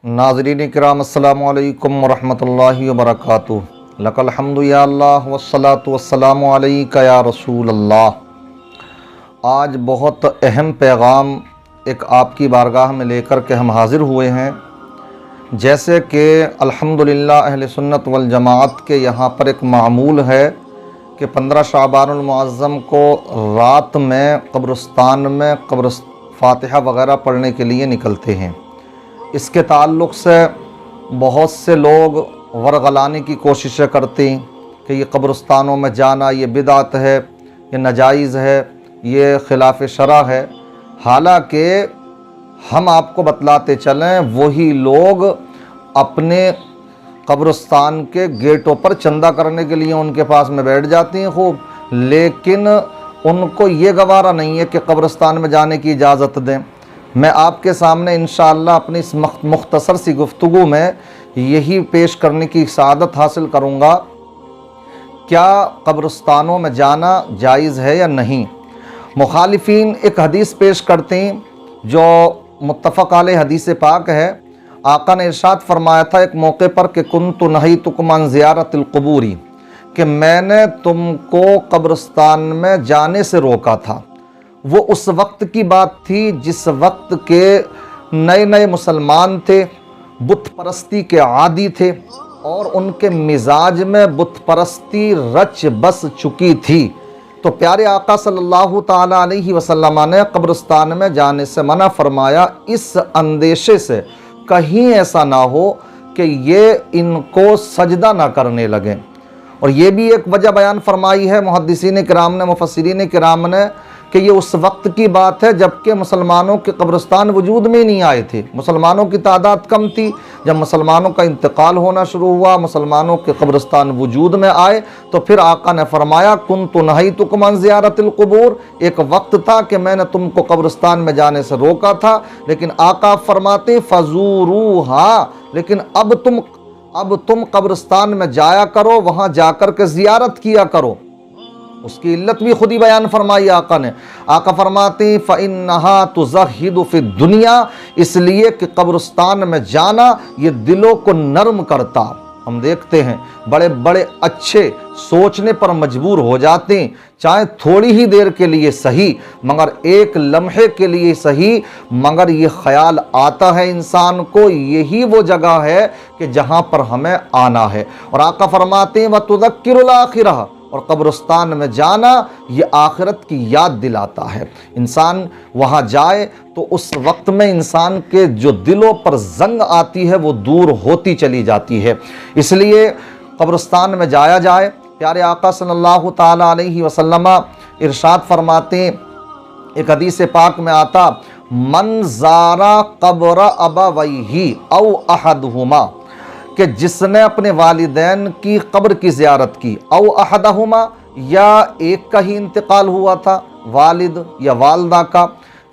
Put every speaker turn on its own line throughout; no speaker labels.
नाज़रीन किराम अस्सलामु अलैकुम वरहमतुल्लाहि वबरकातुहू। लकल हम्दु या अल्लाह वस्सलातु वस्सलामु अलैका या रसूल अल्लाह। आज बहुत अहम पैगाम एक आपकी बारगाह में लेकर के हम हाज़िर हुए हैं। जैसे कि अल्हम्दुलिल्लाह अहले सुन्नत वल जमाअत के यहाँ पर एक मामूल है कि 15 शाबानुल मुअज़्ज़म को रात में कब्रिस्तान में फ़ातिहा वग़ैरह पढ़ने के लिए निकलते हैं। इसके ताल्लुक़ से बहुत से लोग वरगलाने की कोशिशें करते हैं कि ये कब्रिस्तानों में जाना ये बिदअत है, ये नाजायज़ है, ये ख़िलाफ़ शरअ है। हालांकि हम आपको बतलाते चलें वही लोग अपने कब्रिस्तान के गेटों पर चंदा करने के लिए उनके पास में बैठ जाती हैं खूब, लेकिन उनको ये गवारा नहीं है कि कब्रिस्तान में जाने की इजाज़त दें। मैं आपके सामने इंशाअल्लाह अपनी इस मुख्तसर सी गुफ्तगू में यही पेश करने की सआदत हासिल करूँगा, क्या कब्रिस्तानों में जाना जायज़ है या नहीं। मुखालिफीन एक हदीस पेश करते हैं जो मुत्तफ़क़ अलैह हदीस पाक है। आका ने इरशाद फरमाया था एक मौके पर कि कुन्तु नहीतुकुम अन ज़ियारतिल क़ुबूरी, कि मैंने तुमको कब्रिस्तान में जाने से रोका था। वो उस वक्त की बात थी जिस वक्त के नए नए मुसलमान थे, बुत परस्ती के आदी थे और उनके मिजाज में बुत परस्ती रच बस चुकी थी। तो प्यारे आका सल्लल्लाहु ताला अलैहि वसल्लम ने कब्रिस्तान में जाने से मना फरमाया, इस अंदेशे से कहीं ऐसा ना हो कि ये इनको सजदा ना करने लगें। और ये भी एक वजह बयान फरमाई है मुहद्दिसीन किराम ने, मुफस्सिरीन किराम ने, कि ये उस वक्त की बात है जबकि मुसलमानों के कब्रिस्तान वजूद में नहीं आए थे। मुसलमानों की तादाद कम थी। जब मुसलमानों का इंतकाल होना शुरू हुआ, मुसलमानों के कब्रिस्तान वजूद में आए, तो फिर आका ने फरमाया कुन्तु नहीतुकुम अन ज़ियारतिल क़ुबूर, एक वक्त था कि मैंने तुमको कब्रिस्तान में जाने से रोका था, लेकिन आका फरमाते फ़ज़ूरूहा, लेकिन अब तुम कब्रिस्तान में जाया करो, वहाँ जाकर के ज़ियारत किया करो। उसकी इल्लत भी खुद ही बयान फरमाई आका ने। आका फरमाती फ़इन्नहा तुज़हिदु फ़िद दुनिया, इसलिए कि कब्रिस्तान में जाना ये दिलों को नरम करता। हम देखते हैं बड़े बड़े अच्छे सोचने पर मजबूर हो जाते हैं, चाहे थोड़ी ही देर के लिए सही, मगर एक लम्हे के लिए सही, मगर ये ख्याल आता है इंसान को यही वो जगह है कि जहाँ पर हमें आना है। और आका फरमाते हैं व तुज़क्किरुल आखिरह, और कब्रिस्तान में जाना ये आखिरत की याद दिलाता है। इंसान वहाँ जाए तो उस वक्त में इंसान के जो दिलों पर जंग आती है वो दूर होती चली जाती है। इसलिए कब्रिस्तान में जाया जाए। प्यारे आका सल्लल्लाहु ताला अलैहि वसल्लम इरशाद फरमाते, एक हदीस पाक में आता, मन ज़ारा क़ब्र अबवैही औ अहदहुमा, कि जिसने अपने वालिदैन की कब्र की ज़ियारत की, औ अहदहुमा, या एक का ही इंतकाल हुआ था, वालिद या वालदा का,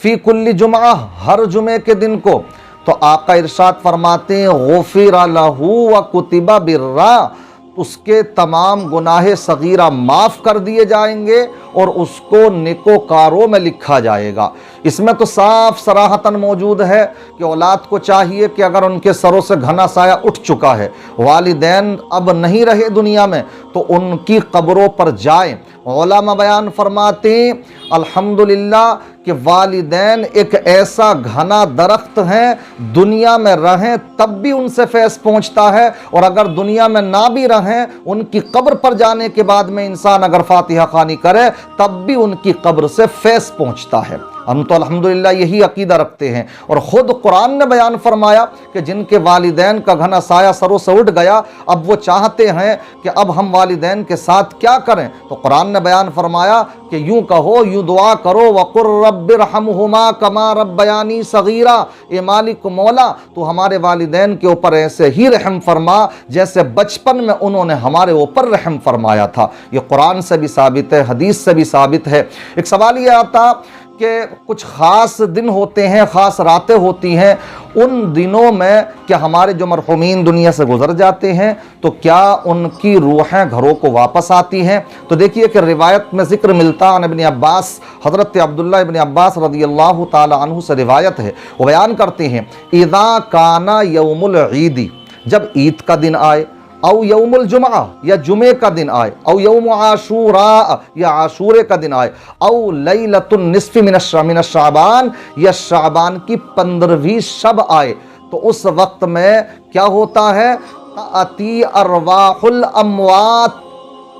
फ़ी कुल्ली जुमा, हर जुमे के दिन को, तो आका इरशाद फरमाते हैं गुफ़िर लहू व कुतिबा बिर्रा, उसके तमाम गुनाहे सगीरा माफ़ कर दिए जाएंगे और उसको नेकोकारों में लिखा जाएगा। इसमें तो साफ सराहतन मौजूद है कि औलाद को चाहिए कि अगर उनके सरों से घना साया उठ चुका है, वालिदैन अब नहीं रहे दुनिया में, तो उनकी कब्रों पर जाएं। उलमा बयान फरमाते अल्हम्दुलिल्लाह कि वालिदैन एक ऐसा घना दरख्त हैं, दुनिया में रहें तब भी उनसे फैज़ पहुँचता है, और अगर दुनिया में ना भी रहें उनकी कब्र पर जाने के बाद में इंसान अगर फातिहा खानी करे तब भी उनकी कब्र से फैज़ पहुँचता है। हम तो अल्हम्दुलिल्लाह यही अकीदा रखते हैं। और ख़ुद कुरान ने बयान फरमाया कि जिनके वालिदैन का घना साया सरों से उठ गया, अब वो चाहते हैं कि अब हम वालिदैन के साथ क्या करें, तो कुरान ने बयान फरमाया कि यूँ कहो, यूँ दुआ करो, वक़ुर रब्बिरहमहुमा कमा रब्बयानी सगीरा, ए मालिक मौला तो हमारे वालिदैन के ऊपर ऐसे ही रहम फरमा जैसे बचपन में उन्होंने हमारे ऊपर रहम फरमाया था। ये कुरान से भी साबित है, हदीस से भी साबित है। एक सवाल ये आता کہ कुछ ख़ास दिन होते हैं, ख़ास रातें होती हैं, उन दिनों में क्या हमारे जो मरहूमीन दुनिया से गुज़र जाते हैं तो क्या उनकी रूहें घरों को वापस आती हैं? तो देखिए कि रिवायत में ज़िक्र मिलता है इब्न अब्बास, हज़रत अब्दुल्लाह इब्न अब्बास रज़ियल्लाहु ताला अन्हु से रिवायत है, वो बयान करते हैं इज़ा काना यौमुल ईदी, जब ईद का दिन आए, औ यौमुल जुमा या जुमे का दिन आए, औ यौम आशूरा या आशूरे का दिन आए, औ लैलतुन निस्फ़ि मिन शाबान या शाबान की 15वीं शब आए, तो उस वक्त में क्या होता है? ताती अरवाहुल अमवात,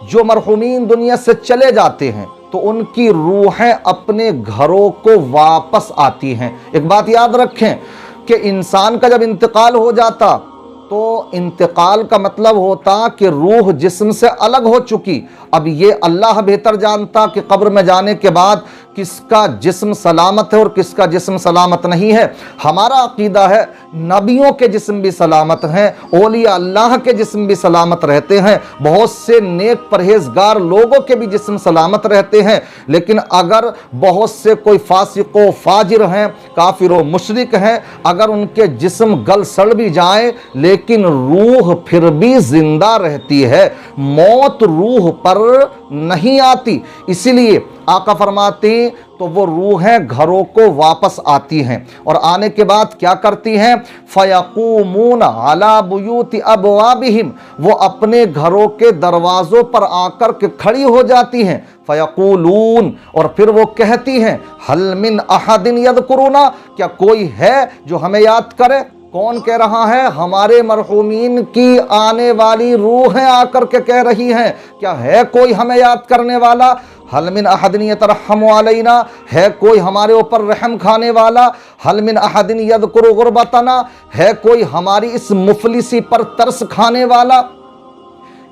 जो मरहूमीन दुनिया से चले जाते हैं तो उनकी रूहें अपने घरों को वापस आती हैं। एक बात याद रखें कि इंसान का जब इंतकाल हो जाता तो इंतकाल का मतलब होता कि रूह जिस्म से अलग हो चुकी। अब ये अल्लाह बेहतर जानता कि कब्र में जाने के बाद किसका जिस्म सलामत है और किसका जिस्म सलामत नहीं है। हमारा अकीदा है नबियों के जिस्म भी सलामत हैं, औलिया अल्लाह के जिस्म भी सलामत रहते हैं, बहुत से नेक परहेजगार लोगों के भी जिस्म सलामत रहते हैं। लेकिन अगर बहुत से कोई फासिको फाजिर हैं, काफिर व मुशरिक हैं, अगर उनके जिस्म गल सड़ भी जाए लेकिन रूह फिर भी जिंदा रहती है, मौत रूह पर नहीं आती। इसीलिए आका फरमाते तो वो रूहें घरों को वापस आती हैं और आने के बाद क्या करती हैं? फ़यक़ूमून अला बुयूति अबवाबिहिम, वो अपने घरों के दरवाज़ों पर आकर के खड़ी हो जाती हैं। फ़यक़ूलून, और फिर वो कहती हैं हल मिन अहदिन यज़कुरुना, क्या कोई है जो हमें याद करे? कौन कह रहा है? हमारे मरहूमीन की आने वाली रूहें आकर के कह रही हैं, क्या है कोई हमें याद करने वाला? हल मिन अहदिन यतरहमु अलैना, है कोई हमारे ऊपर रहम खाने वाला? हल मिन अहदिन यज़कुरु गुरबतना, है कोई हमारी इस मुफलिसी पर तरस खाने वाला?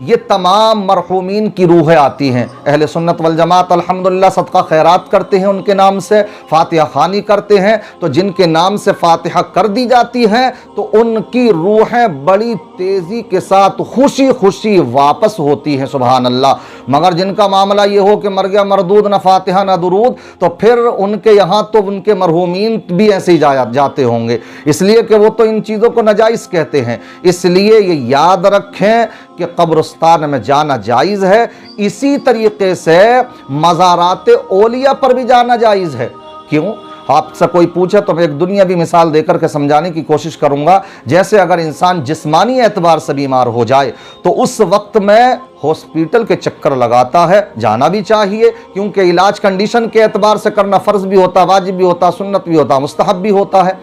ये तमाम मरहूमीन की रूहें आती हैं। अहले सुन्नत वल जमात अल्हम्दुलिल्लाह सदका खैरात करते हैं, उनके नाम से फातिहा खानी करते हैं, तो जिनके नाम से फातिहा कर दी जाती हैं तो उनकी रूहें बड़ी तेज़ी के साथ खुशी खुशी वापस होती हैं, सुबहान अल्लाह। मगर जिनका मामला ये हो कि मर गया मरदूद, न फातिहा न दुरूद, तो फिर उनके यहाँ तो उनके मरहूमीन भी ऐसे ही जाते होंगे, इसलिए कि वो तो इन चीज़ों को नाजायज़ कहते हैं। इसलिए ये याद रखें कि कब्रिस्तान में जाना जायज़ है, इसी तरीके से मज़ारात औलिया पर भी जाना जायज़ है। क्यों? आपसे कोई पूछे तो मैं एक दुनियावी मिसाल देकर के समझाने की कोशिश करूंगा। जैसे अगर इंसान जिस्मानी एतबार से बीमार हो जाए तो उस वक्त में हॉस्पिटल के चक्कर लगाता है, जाना भी चाहिए, क्योंकि इलाज कंडीशन के एतबार से करना फ़र्ज़ भी होता, वाजिब भी होता, सुन्नत भी होता, मुस्तहब भी होता है।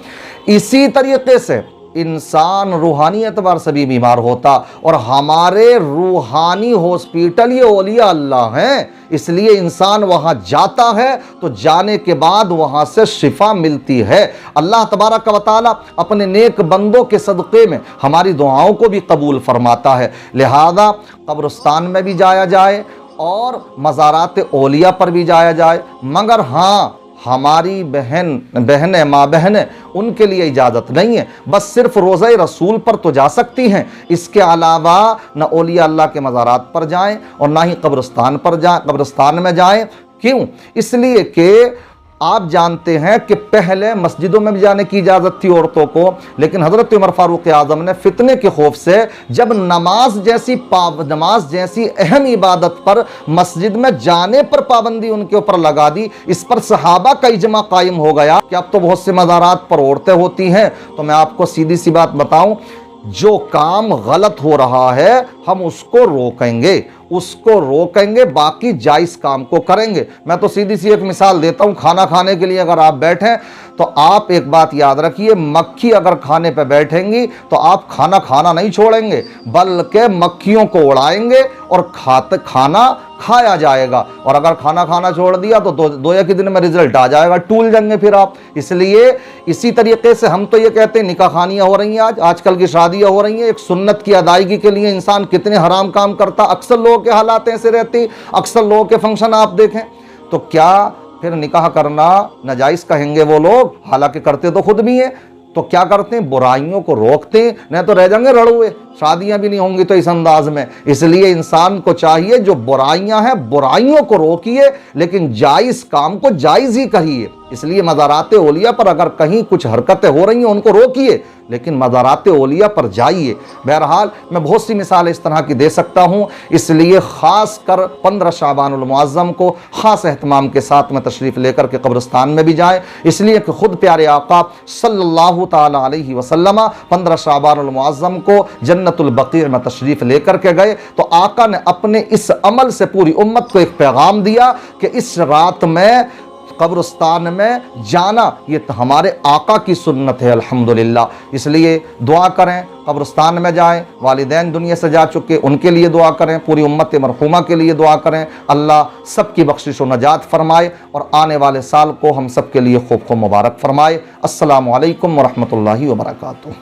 इसी तरीके से इंसान रूहानी एतबार से भी बीमार होता, और हमारे रूहानी हॉस्पिटल ये औलिया अल्लाह हैं, इसलिए इंसान वहाँ जाता है तो जाने के बाद वहाँ से शिफा मिलती है। अल्लाह तबारक व तआला अपने नेक बंदों के सदक़े में हमारी दुआओं को भी कबूल फरमाता है। लिहाजा कब्रिस्तान में भी जाया जाए और मज़ारात औलिया पर भी जाया जाए, मगर हाँ हमारी बहनें माँ बहनें उनके लिए इजाज़त नहीं है, बस सिर्फ रोज़ा रसूल पर तो जा सकती हैं। इसके अलावा न औलिया अल्लाह के मज़ारात पर जाएं और ना ही कब्रिस्तान में जाएं। क्यों? इसलिए कि आप जानते हैं कि पहले मस्जिदों में भी जाने की इजाज़त थी औरतों को, लेकिन हज़रत उमर फ़ारूक आज़म ने फितने के खौफ से जब नमाज जैसी अहम इबादत पर मस्जिद में जाने पर पाबंदी उनके ऊपर लगा दी, इस पर सहाबा का इजमा कायम हो गया कि अब तो बहुत से मज़ारात पर औरतें होती हैं। तो मैं आपको सीधी सी बात बताऊं, जो काम गलत हो रहा है हम उसको रोकेंगे, बाकी जायज़ काम को करेंगे। मैं तो सीधी सी एक मिसाल देता हूँ, खाना खाने के लिए अगर आप बैठें तो आप एक बात याद रखिए, मक्खी अगर खाने पे बैठेंगी तो आप खाना नहीं छोड़ेंगे, बल्कि मक्खियों को उड़ाएंगे और खाना खाया जाएगा। और अगर खाना छोड़ दिया तो दो एक दिन में रिजल्ट आ जाएगा, टूल जाएंगे फिर आप। इसलिए इसी तरीके से हम तो ये कहते हैं निकाह खानियाँ हो रही हैं, आजकल की शादियाँ हो रही हैं, एक सुन्नत की अदायगी के लिए इंसान कितने हराम काम करता। अक्सर लोगों के हालात ऐसे रहते, अक्सर लोगों के फंक्शन आप देखें, तो क्या फिर निकाह करना नाजायज़ कहेंगे वो लोग? हालांकि करते तो खुद भी हैं। तो क्या करते हैं? बुराइयों को रोकते हैं, नहीं तो रह जाएंगे रड़ुए। शादियां भी नहीं होंगी तो इस अंदाज में। इसलिए इंसान को चाहिए जो बुराइयां हैं बुराइयों को रोकिए, लेकिन जायज़ काम को जायज़ ही कहिए। इसलिए मज़ारात औलिया पर अगर कहीं कुछ हरकतें हो रही हैं उनको रोकिए, लेकिन मज़ारात औलिया पर जाइए। बहरहाल मैं बहुत सी मिसालें इस तरह की दे सकता हूँ, इसलिए ख़ास कर 15 शाबानुल मुअज़्ज़म को ख़ास एहतमाम के साथ में तशरीफ़ लेकर के कब्रिस्तान में भी जाएँ, इसलिए कि ख़ुद प्यारे आका सल्लल्लाहु ताला अलैहि वसल्लम 15 शाबानुल मुअज़्ज़म को जन्नतुल बक़ीअ में तशरीफ़ लेकर के गए, तो आका ने अपने इस अमल से पूरी उम्मत को एक पैगाम दिया कि इस रात में कब्रिस्तान में जाना ये तो हमारे आका की सुन्नत है अल्हम्दुलिल्लाह। इसलिए दुआ करें, कब्रिस्तान में जाएं, वालिदैन दुनिया से जा चुके उनके लिए दुआ करें, पूरी उम्मत मरहूमा के लिए दुआ करें। अल्लाह सबकी बख्शिश व नजात फरमाए और आने वाले साल को हम सब के लिए खूब खूब मुबारक फरमाए। अस्सलामु अलैकुम व रहमतुल्लाहि व बरकातुहू।